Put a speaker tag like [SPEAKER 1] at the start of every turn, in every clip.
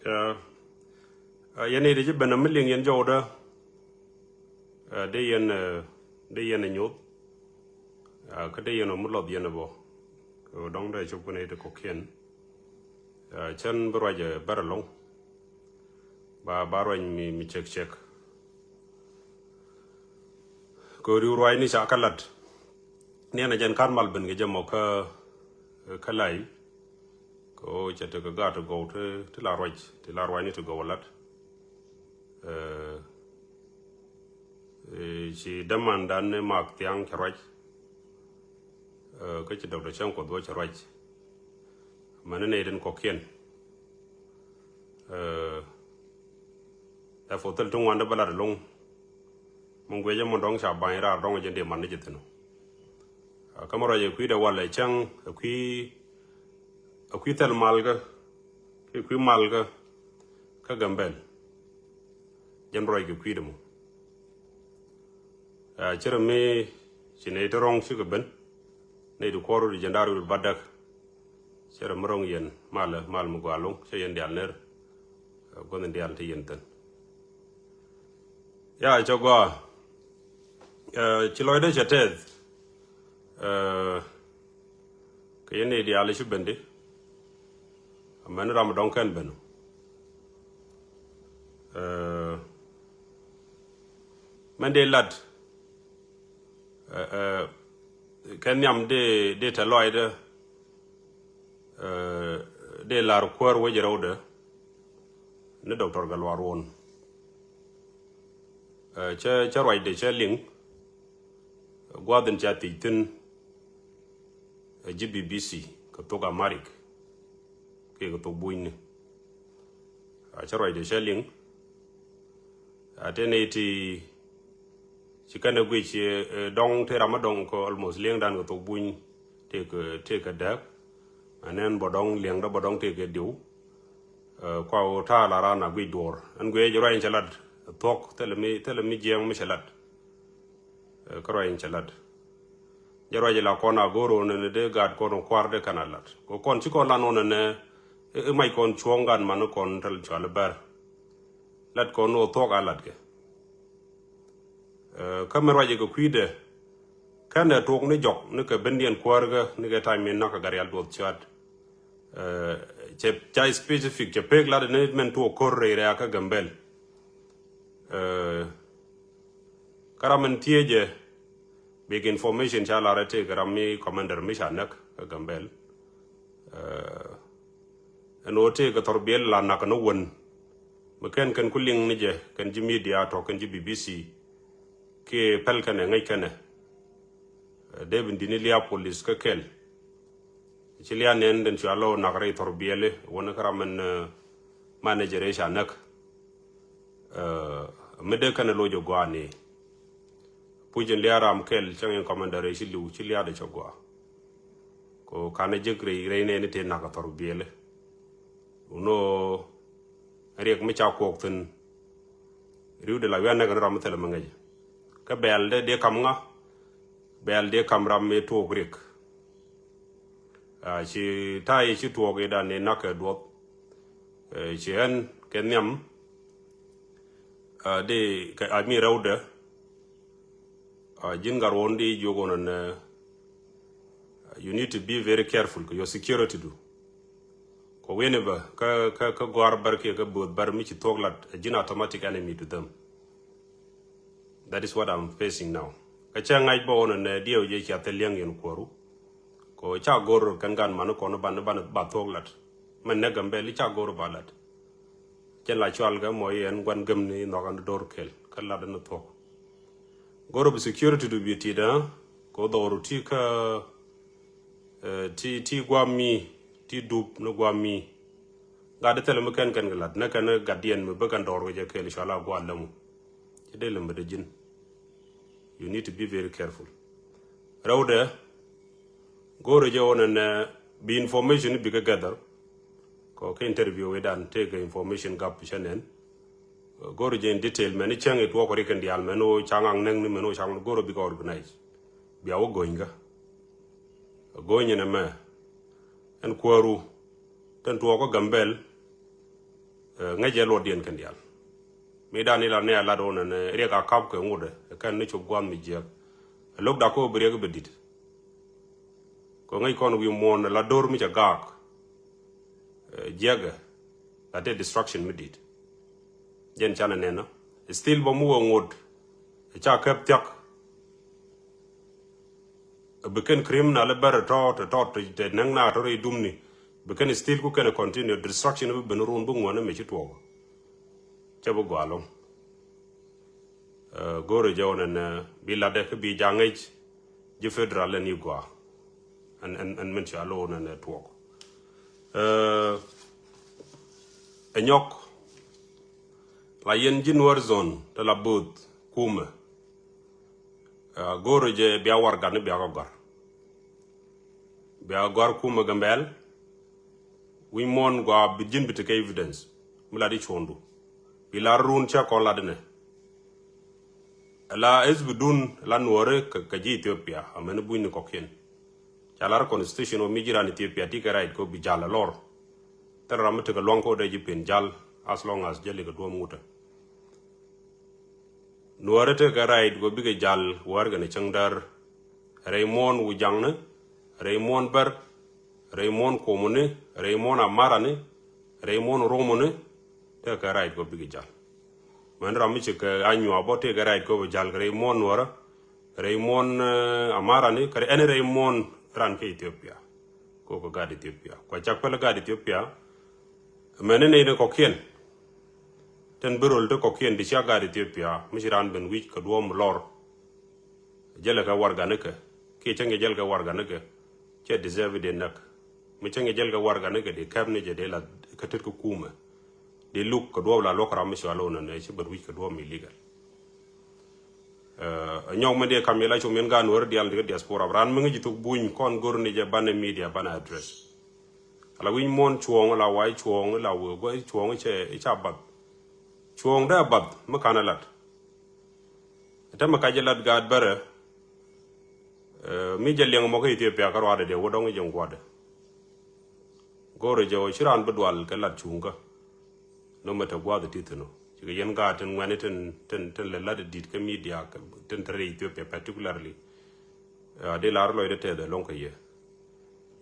[SPEAKER 1] Yene de ben milling yen joda de yen nyot ka de yen mulod yen bo ko dong de chupune de kokien chen broje baralong ba baroin mi check ko ri roi ni sa kalat ne na jen kan mal ben ge jamo ka kalai ko chete ka ga to go to la roi ni to go lat si damandan ne mak tiang charaj ka ci dawda chan ko do charaj man ne den ko kien da fotel tong wanda bala long mon gwe je mon dong cha ban ra dong je de man ne jitno kamara je kui da wala chang kui tel malga kui malga ka gambel jen roy ge kui demo chere me sine to rong su ben ne du koru di jandaru badak chere mrong yen mal mu gwalong che yen dial ner gonen dial te yen tan ya jogo ci loyde jeted ke yen dial su bende man ram don kan beno man de lad kan yam de ta loyde de lar kwar wo jerawde ne docteur galwar won cha roy de cha ling gwaden cha titin GBBC ko to ga marik ke ko to buine cha roy de cha ling ateneti chikane gwe chi dong te ramadong ko almost liang dan ko to buin te ka dak anen bodong liang da bodong te ke diu kwa ta la rana gwe dor an gwe jora in chalat tok telemi jeng mi chalat ko ro in chalat jora je la kona goro ne de gad ko no kwar de kanalat ko kon chi ko la no ne mai kon chuongan man kon tal chal bar lat ko no tok alat ke kamera je ko kuide kana tok ne jok ne ka bendien kwarga ne ga time na ka garial dot chat che chai specific che pegla ne men to correre aka gambel karamen tieje big information cha la rete garami commander mishanak ka gambel enote ka torbiel la nak no won meken kan kuling ni je kan ji media to kan ji BBC ke pelkane ngay kane debin dini liya police ka kel ci liya nen den ci allo nakare torbiele wona karamen manager e shanak mede kane lojo gwani pujen liya ram kel changen commander e ci liw ci liya de chogwa ko kane jegre reene ne te naka torbiele uno ariek mi cha kokten riude la yana ga ram tele mangaje ka belde de kam nga belde kam ram me to grek ci tay ci to ge dan ne nak do ci en kenyam de ka ami rawde jin garon di jogonon you need to be very careful your security do ko weneba ka gwar barke ka bod bar mi ci toglat jin automatic enemy to them. That is what I'm facing now. Kacha ngai bo on ne dio je cha teliang yen koru. Ko cha gor kan manu ko no ban ba toglat. Man ne gambe li cha gor balat. Chen la chwal ga moy en gwan gem ni no kan dor kel kala da no to. Goro bi security do bi ti da ko do ru ti ka ti gwami ti dub no gwami. Ga de tele kan galat na kan gadien me be kan dor je kel inshallah gwa lamu. You need to be very careful. Rauda, go to your own be information bigger gather. Ko interview with and take information gap chanen. Go to in detail, many chang it walk reckon the almeno, changang neng meno chang go to be organized. Be our going in a man and quarru, then to walk a gambel. nga je lo dien kan dial mi dani la ne la do na re ka kap ko ngode kan ne chop gwam mi je lok da ko bre ga bedit ko ngai kon wi mon la dor mi ja gak jega la de destruction mi dit jen chana ne na still bo mu ngod cha kap tak beken criminal ber to de nang na to re dumni beken still ku kan continue destruction bi ben run bu ngona me ci to ca bu gwalo gore jawna bi la de bi jangay ji federal la ni gwa an men ci alo na to enyok la yen jinwar zone de la bud kuma gore je biya warga ne biya gar kuma gambel we mon gwa bijin bitike evidence mula di chondu bilar run cha ko ladne la esbudun la nuore ka ji Ethiopia amen buin ko ken chalar constitution o mijira Ethiopia ti right ko bi jala lor taramte ka lonko de ji pen jal as long as jeli ga do muta nuore te ka right go bi ga jal warga ne changdar Raymond Wujangne Raymond Ber Raymond Komune Raymond Amarane Raymond Romone te ka right go bigi jal man rami che ka anyu abote ka right go jal Raymond wara Raymond Amarane kare ene Raymond ran ke Ethiopia ko gad Ethiopia ko chakpala gad Ethiopia menene ne ko kien ten berol de ko kien di gad Ethiopia mishiran ben wich ka duom lor jela ka warga ne ke change jel ka warga ne che deserve de nak mi change jel ka warga ne de kabne je de la ka tet ko kuma de look ko do la lokra mi shalo na ne che ber wi ko do mi legal ñow ma de kamela ci men gan wor dial de diaspora ran mi ngi to buñ kon gor ni je ban media ban address ala wiñ mon chuong la wai chuong la wo go chuong che cha bat chuong da bat ma kana lat ta ma ka jelat gad bare mi jelle ngo ko Ethiopia kar wade de wodong jeng gwade gore jaw chiran bedwal ka lat chunga no mata gwade titino ci yen ga ten ngane ten le lat dit ka media ka ten tare Ethiopia particularly de lar loy de tede lon ko ye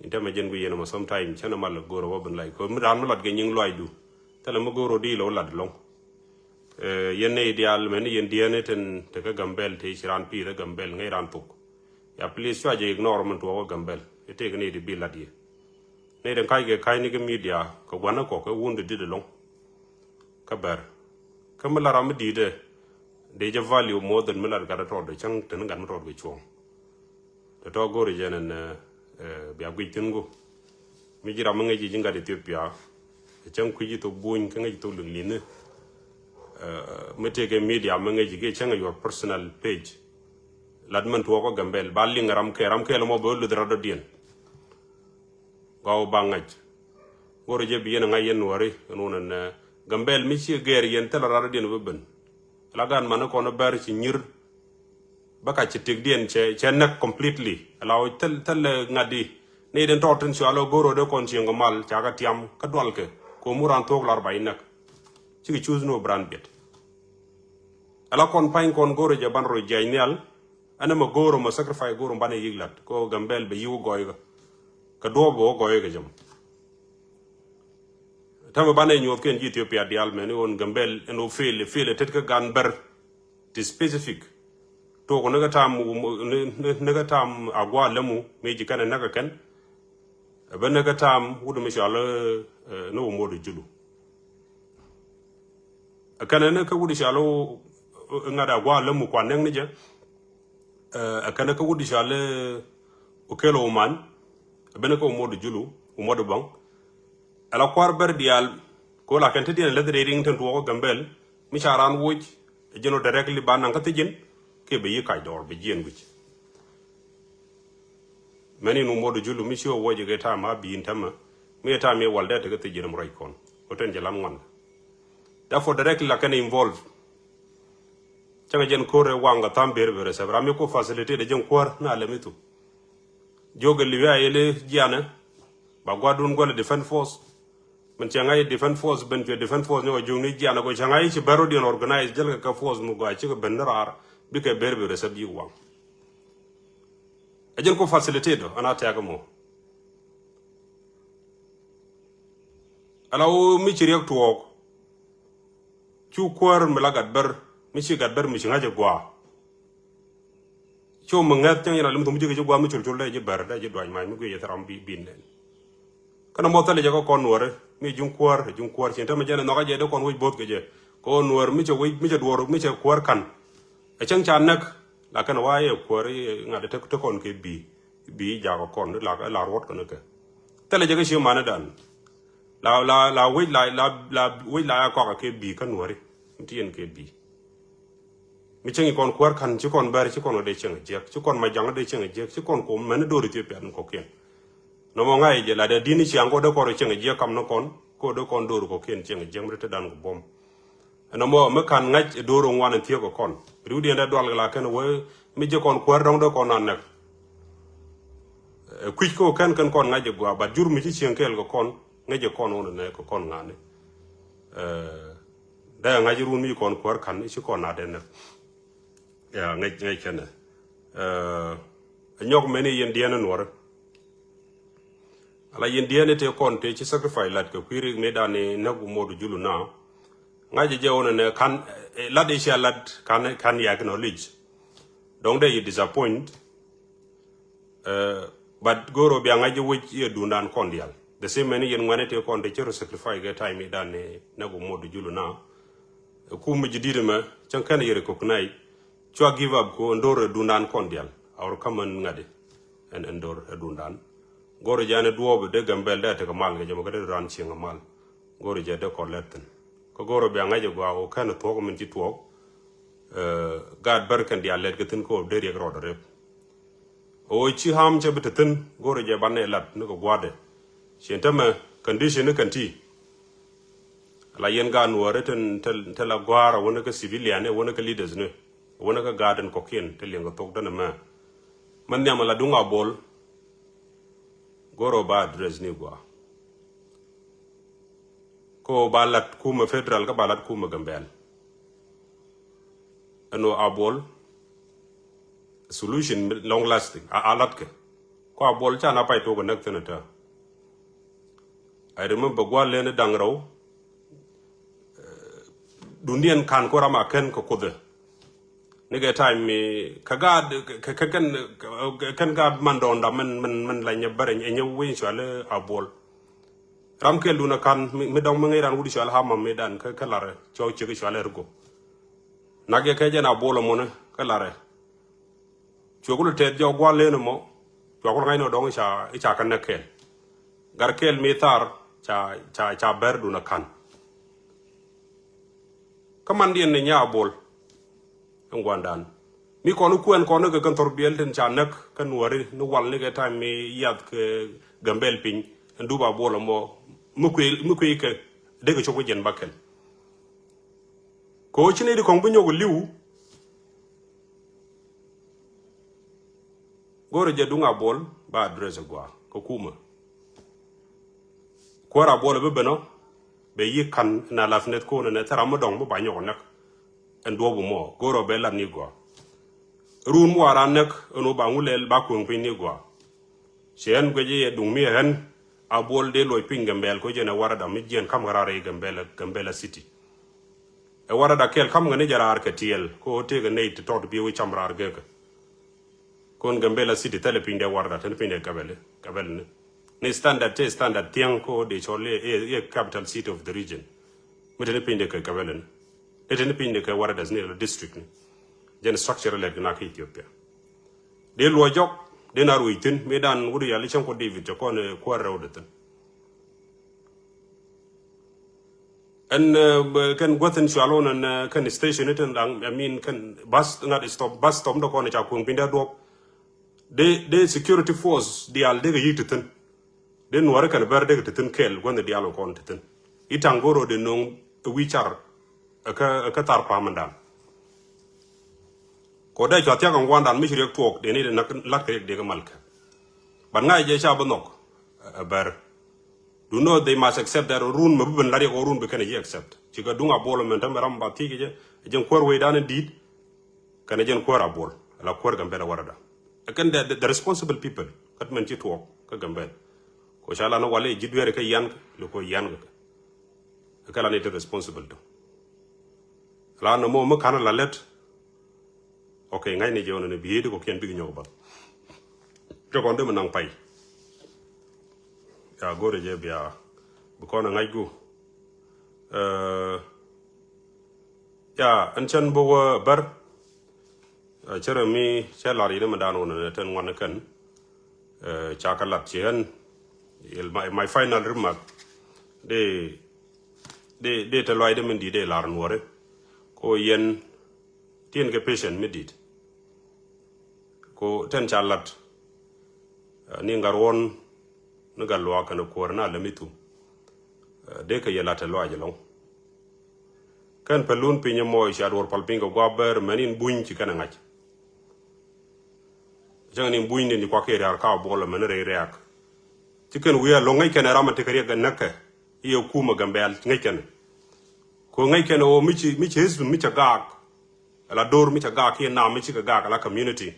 [SPEAKER 1] inte ma jen gu yen mo sometime chana mal goro wobin lay ko mi ran mo lat ge nying loy du tele mo goro di lo lat long yen ne ideal men yen diane ten te ka gambel te chiran pi re gambel ngai ran tuk ya please so aje ignore man to gambel ete gni di biladi ne den kai ge kai ni ge media ko wana ko wunde di de long ka ber kamala ram di de je value more than mala ga to de chang ten gan to ge chong to go re jenen bi agui tingo mi jira mo ngi jinga de Ethiopia chang ku ji to buin ka ngi to lin mete ge media mo ngi ge chang your personal page ladman to ko gambel balli ngaram ke mo bo lu dra do dien gaw bangaj goro je bi yen ngay yen wari nonen gambel mi ci ger yen tel ra dien beben la gan man ko no bar ci nyir baka ci tig dien che nak completely law tel ngadi ne den torten ci alo goro de kon ci ngomal ci aga tiam ka dol ke ko muran tok lar bay nak ci choose no brand bet ala kon pain kon goro je ban ro jaynal ana ma goro ma sacrifice goro bane yiglat ko gambel be yu goyga ka dobo goyga jam tama bane nyot ken Ethiopia dial men on gambel eno feel tet ka gan ber ti specific to ko naga tam agwa lamu meji kana naga kan ba naga tam wudu mishala no modu julu kana na ka wudu shalo ngada agwa lamu kwa nang nije akana ka wudi shale okelo man bene ko modu julu modu bang ala kwar ber dial ko la kan tedien le reading tan to gambel mi charan wuj jeno directly banan ka tejin ke be yikay dor be jien wuj mani no modu julu mi sio woje ge tama bi intama mi tama walde te ka tejin mo ray kon o ten jalam ngon therefore directly la kan involve changa jen kore wanga tamber bere sabra mi ko facilité de jen kor na lemitu jogal liwa yele jiana ba gwadun gol defense force man changai defense force ben fe defense force no jung ni jana ko changai ci baro di organize jel ka force mu ga ci ko ben rar bi ke berbe resab yi wang ajel ko facilité do ana ta mo alaw mi ci rek tuok ci kwar mi lagat ber mi ci gat ber mi ci ngaje gwa ci mo ngat tan yana lim tum ci gwa mi ci le je ber da je doñ may mi ko yetaram bi bin nen kana motale je ko kon wore mi jung kwar ci tam je no ga je do kon wuj bot ke je ko wor mi ci wuj mi ci dwor mi ci kwar kan e chang chan nak la kan wa ye kwar ngade te kon ke bi ja ko kon la rot ko ne ke tele je ke ci mana dan la wuj la ko ke bi kan wori tien ke bi mi chengi kon kwar kan ci kon bar ci kon de cheng je ci kon ma jang de cheng je ci kon ko men do ri te pe an ko ken no mo ngai je la de dini ci ango de ko ro cheng je kam no kon ko de kon do ko ken cheng je mrete dan ko bom no mo me kan ngaj do ro wan tie ko kon ri de da dol la ken wo mi je kon kwar dong do kon an nak kwik ko kan kon ngaj go ba jur mi ci cheng kel ko kon ngaje kon on ne ko kon ngane da ngaji run mi kon kwar kan ci kon na de ne ya ngay kene ñok meni yen diana nor ala yen diana te kon te ci sacrifice lat ko kwiri me dane nagu modu julu na ngaji jewona ne kan lat e sha lat kan ya acknowledge donc they disappoint but goro bi ngaji wuj ye dundan kon dial the same many yen ngane te kon de ci sacrifice ga time dane nagu modu julu na ku mu jidire ma chan kan yere ko kunai chwa give up ko ndor dundan kondial awr kaman ngade en ndor dundan goro jane duobe de gambel de te kamal nge jamo gade ran chinga mal goro jade ko letten ko goro be ngaje go o kan to ko min ti to gad barkan dia let gatin ko de rek rodore o chi ham je betatin goro je banne lat ne ko gwade chentama condition ne kanti la yen gan woreten tel la gwara wona ka civilian wona ka leaders ne wona ka garden ko ken te lengo tok dana ma man nyama la dunga bol goro ba address ni gwa ko balat kuma federal ka balat kuma gambel ano abol solution long lasting alat ke ko abol cha na pai to ko nak tenata I remember gwa lene dangraw dundian kan ko rama ken ko kode nige time mi kagad kan gad mandonda man la nyabare nyu win shale abol ram ke luna kan mi dong mi ran wudi shale ha mam medan ka kalare chow chigi shale rugo nage ke jena bolo mona kalare chogul te jo gwale no mo chogul ngai no dong cha kan nakel garkel mitar cha berdu na kan kamandien ne nya bol ngwandan mi kono kuen kono ga kan torbiel ten chanak kan wari no wal ne ga time mi yat ke gambel pin nduba bolo mo mu ko ke de ga choko jen bakel ko chine di kong bunyo go liu gore je dunga bol ba address gwa ko kuma ko ra bolo be beno be yikan na lafnet ko na tara mo dong mo ba nyo nak en do bu mo goro be la ni gwa run mo ara nak no ba ngulel ba ko pin ni gwa sen go je dung mi hen a bol de loy pin gambel ko je na warada mi jen kam garare gambela city e warada kel kam ngane jarar ka tiel ko te ga ne to bi wi chamrar ge kon gambela city tele pin de warada tele pin de kabel ne standard tiang ko de chole e capital city of the region mutene pin de kabelen etene pin de ka warada ne district ni gen structure le na ka Ethiopia de lo jok de na ruitin medan wudu ya lichan ko David ko ne ko rawdatan en kan goten shalon en kan station eten I mean kan bus not stop do ko ne cha ko pinda do de security force di al de yititen den wara kan ber de teten kel gonde di al ko teten itangoro de non wichar ka tar pa mandan ko da cha tiang ngwan mi shirek tok de ni de lat ke de malka ban ngai je cha banok ber do know they must accept that run mabben lari ko run be kana ye accept ci ga dunga bolo men tam ram ba tigi je jen kor we dan dit kana jen kor abol la kor gambe la warada akan the responsible people kat men ci to ka gambe ko shala no wale jidwere ka yan lo ko yan ga kala ne responsible to la no mo kana la let okay ngai ne je wono ne biede ko ken bigi ñoko ba to ko ndem nang pay ya gore je bia bu ko na ngai gu ya an chan bo bar chere mi chelari ne madano ne ten wan kan chakalat chen my final remark de te loy de men di de lar nuore ko yen tien ke patient medit ko ten chalat ni ngaron no galwa kana korna lamitu de ka yela te loy jelong kan pelun pinya moy shador palpingo gober manin buñ ci kana ngaj jangani buñ ni kwa ke rar ka bola man re reak ci kan wiya lo ngay kana ramate kariya ga nakka iyo kuma gambel ngay kana ko ngay kana o mi ci hesbu mi ca gak ala dor mi ca gak ye na mi ci ga gak ala community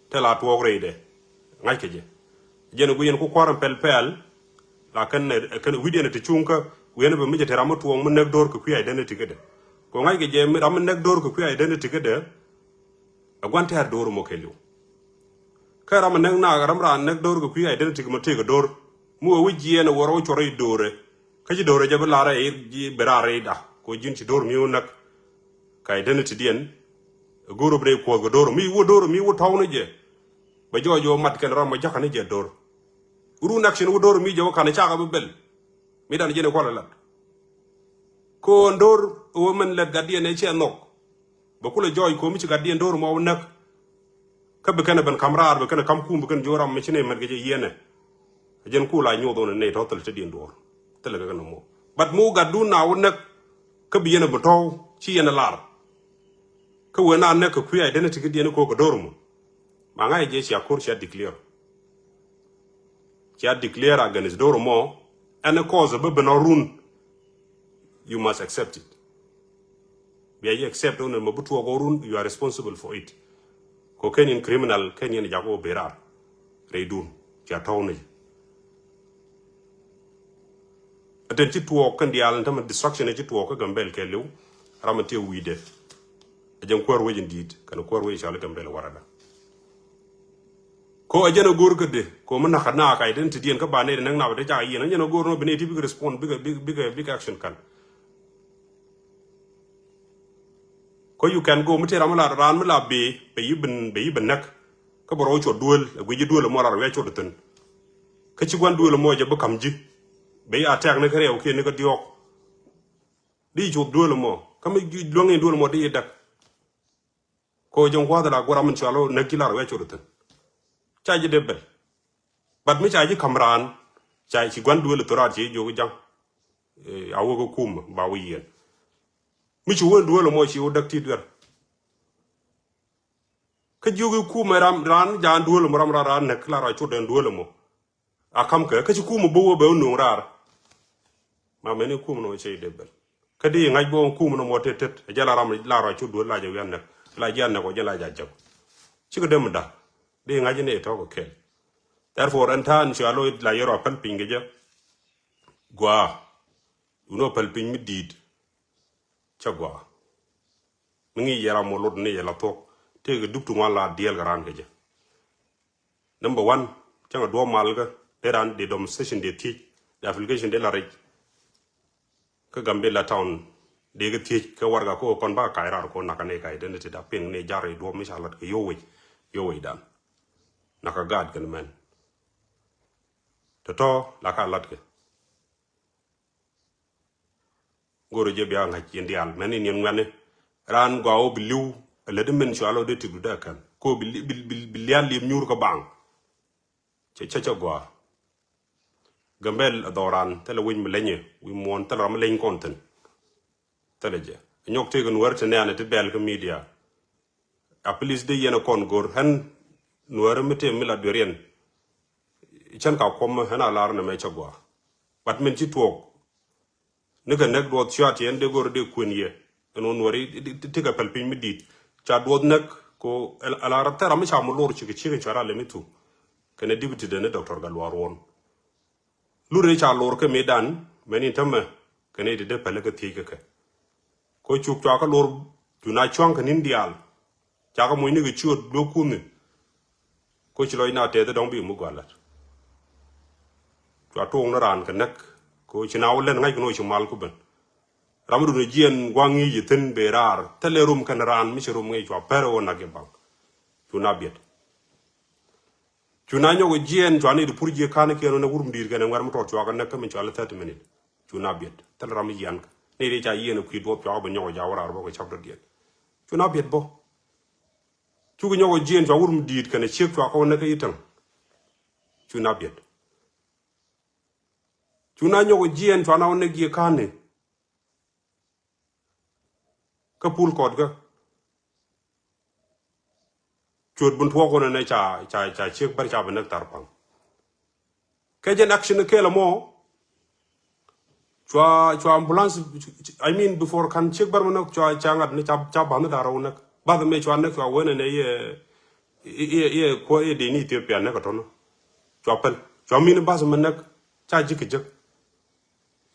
[SPEAKER 1] te la to grede ngay ke je jeno gu yen ko kwaram pel la kan widena te chunka wena be mi je ramatu mo nek dor ko kuya identity gede ko ngay ge je mi ram nek dor ko kuya identity gede agwante har dor mo kelu ka ram nek na ram ra nek dor ko kuya identity mo te ga dor mu wiji ena woro choro dore ka ji dore je bala ra ji berare da ko jin ci dor mi nak ka identity dien goro bre ko go dor mi wo tawno je ba jojo mat ken ram ma jakane je dor uru nak shin wo dor mi je kana chaga bel mi dan jene ko la ko ndor o men le gadien e che nok ba kula joy ko mi ci gadien dor mo nak ka be kana ban kamrar be kana kam kum be kana joram mi ci ne mer ge yene jen kula nyodo ne total te din dor tele ga no mo bat mu gaddu na wo nak ka bi yene boto ci yene lar ka wona nak ku ya identity ge dien ko ko dor mo ma nga je ci akor ci declare against dor mo and a cause be benarun you must accept it. Be you accept on mabutu ogorun, you are responsible for it. Ko Kenyan criminal, Kenyan jago berar. Reidun, ja tawne. Aten ci tuwo kan di alan tam destruction ci tuwo ka gambel ke lew ramate wide. Ajen ko warwe jindid kan ko warwe inshallah gambel warada. Ko ajena gor gede ko man na ka identity en ka bane nang na de ja yi nan jena gor no bene big respond big action kan. Ko you can go mute ramala ran mala be yibin nak ka boro cho duel gwe duel mo rar we cho deten ka ci gwan duel mo je ba kam ji be attack ne kare o ke ne ka diok di cho duel mo kam lo ngi duel mo di dak ko jong kwa da gora mun chalo ne kilar we cho deten cha ji debel bat mi cha ji kamran cha ci gwan duel to rar ji jo jang awo ko kum ba wi yen mi ci won duel mo ci o dak ti dur ka jogi ku maram ran jan duel mo ram ran ne klara cho den duel mo akam ka ci ku mo bo be no rar ma meni ku mo no ci debel ka di ngaj bo ku mo no tetet jala ram la ra cho duel la je yan ne la jan ne ko jala ja jaw ci ko dem da di ngaj ne to ko kel therefore antan ci alo la yoro pal pinge je gwa uno pal ping mi did chagwa mingi yara mo lod ne yala to te ga duptu wala diel garan ga je number 1 changa do malga peran de dom session de ti the application de la reg ka gambe la town de ga ti ka warga ko kon ba kairar ko nakane ka identity da ping ne jare do mi salat ko yo we dan naka gad kan men to la ka lat ke goro je biya nga ci ndial meni ni ngane ran gwawo biliw le de men chalo de tidu da kan ko bilian lim nyur ko bang che gwa gambel adoran tele win melenye wi mon tele ram len konten tele je nyok te gun werte ne ane te bel ko media a police de yena kon gor han nuare mete mila dorien chan ka kom hana lar na me chagwa but men ci tuok ne ga nek do chat yen de gor de kun ye no nori tiga palpin midit cha do nek ko ala rabta ram cha mo lor ci ci chara le mitu kene dibiti de ne docteur galwar won lu re cha lor ke medan menin tamme kene de pele ke tiga ke ko chuk cha ka lor juna chwang kan indial cha ka mo ni ge chuot do kun ko ci loy na te de dong bi mu galat cha to na ran kan nek ko ci naw len ngay ko no ci mal ku ben ramadu no jien gwangi yiten berar telerum kan ran mi rum ngay cho pero wona ge bang tuna biet tuna nyogo jien to ani du purje kan ke no na wurum dir gene ngar mo to cho kan nek min cho ala 30 minutes tuna biet tel ram yan ne re cha yene ku do cho ba nyogo jawara bo ko chabdo diet tuna biet bo tu nyogo jien to wurum dir kan chek to ko nek yitan tuna biet tuna nyogo jien to na nek ye kan ka pul kod ga chot bun thuo ko ne cha chek bar cha ban tar pang ke jen action ke la mo chwa ambulance I mean before kan chek bar mo chwa ngat ne cha ban da ro nak ba me chwa ne chwa wona ne ye ko ye de ni Ethiopia ne ka to no chwa pel chwa min ba man nak cha jik jik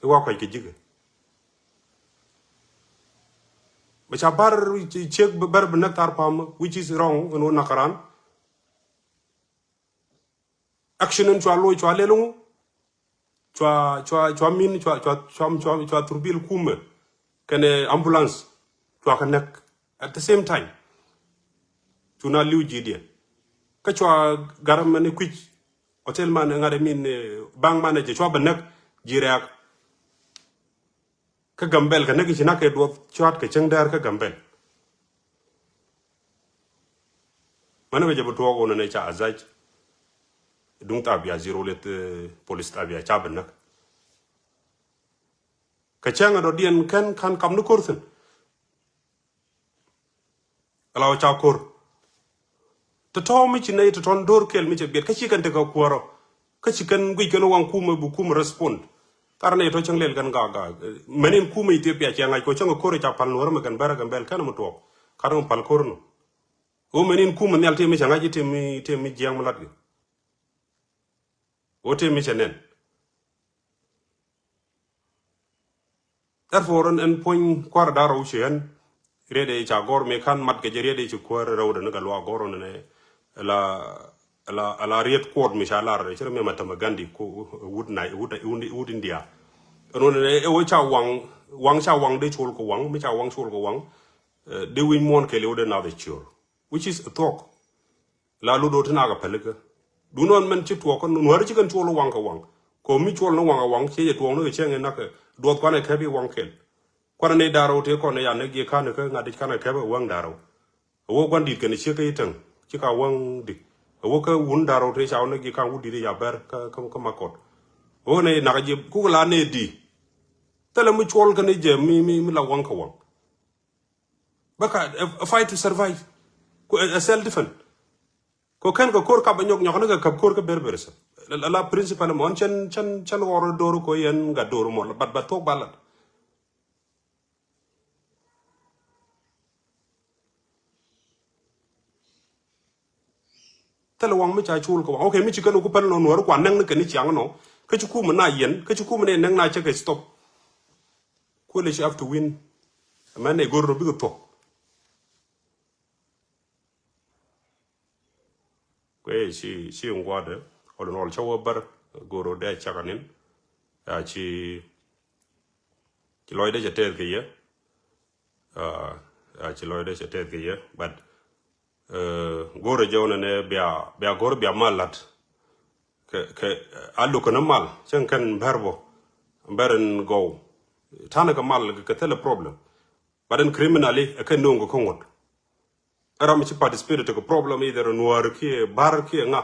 [SPEAKER 1] wa ko ke jik Baca bar cek bar benak tarpam, which is wrong, no nakaran. Action and chwa lelong, chwa min chwa turbil kume, kene ambulance, chwa kanek at the same time. Chuna liu jidia. Kachwa garam mane kwich, hotel man ngade min bank manager chwa benak jirak. Ka gambel ka negi china ke do chat ke chengdar ka gambel mana be jabu to ko ne cha azaj dung ta bia zero let police ta bia cha benak ka changa do dien kan kam no korsen alaw cha kor to mi chine to ton dor kel mi che bet ka chi kan te ka kuoro ka chi kan gui kan wan kuma bu kuma respond tarne to changlel kan ga menin kuma Ethiopia che ngai ko changa kore cha pal nor me kan bara gambel kan mo to karam pal korno o menin kuma nyal te mi changa ji te mi jiang malat gi o te mi chenen therefore en point kwar daro chen rede cha gor me kan mat ke rede chi kwar rawda na galwa goro ne la riet quad mi shala re chere me matama gandi ko wood India no ne e wo cha wang cha wang de chol ko wang mi cha wang chol ko wang de win mon ke le de na de chol which is a talk la lu do tana ga pelga du non men chi to ko no war chi kan chol wang ka wang ko mi chol no wang che ye to no che nge na ke do ko ne ke bi wang kel ko ne daro te ko ne ya ne ge ka ne ke ngadi ka ne ke wang daro wo gwandi ke ne che ke itang chi ka wang di wo ka wun daro te cha ne ge ka wudi de ya ber ka makot wo ne na ga je ku la ne di tele mu chol ka ne je mi la wang ka wang baka a fight to survive ko a self defense ko kan ko kor ka ba nyok ne ka kor ka ber sa la principal mon chan woro doru ko yen ga doru mo bat tok balat tele wang mi cha chul ko okay mi chi kan ko pan no nor kwa nang ne kan chiang no ka chu ku na yen ka chu ku ne nang na che ka stop ko le have to win man e gor bi to ko si ngwa de ko no chawo bar goro de chakanin ya chi loy de jete ke ye chi loy de jete ke ye but gore jawna ne bia gore bia malat ke allu kana mal chen kan berbo beren go tana ka mal ke tele problem baden criminally ke nongo ko ngot aram ci participate to problem either noir ki bar ki nga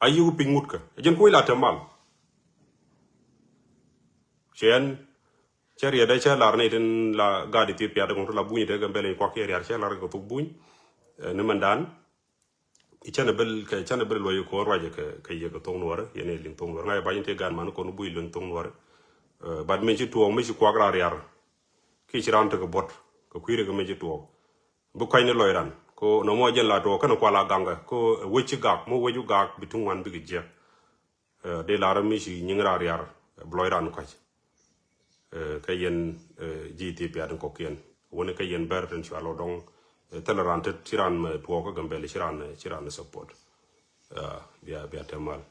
[SPEAKER 1] ayu pingut ka jen ko ila mal chen cheri da cha lar ne den la gadi ti pia de ko la buñi de gambele ko ke ria cha lar ko tu buñ ne mandan i chana bel lo ko raje ke ye ko tong noir yene ling tong noir ngai ba yinte gan man ko no buy ling tong noir bad me ci tuo me ci kwa gra yar ki ci ran to ko bot ko kuire ko me ci tuo bu kay ne loiran ko no mo jen la to kan ko la ganga ko wechi gak mo weju gak bitung wan bi je de la mi ci nyingra yar bloiran ko kay yen GTP adon ko ken woni kay yen berten ci alo don tolerante tiran me tuo ko gambele ciran support biya temal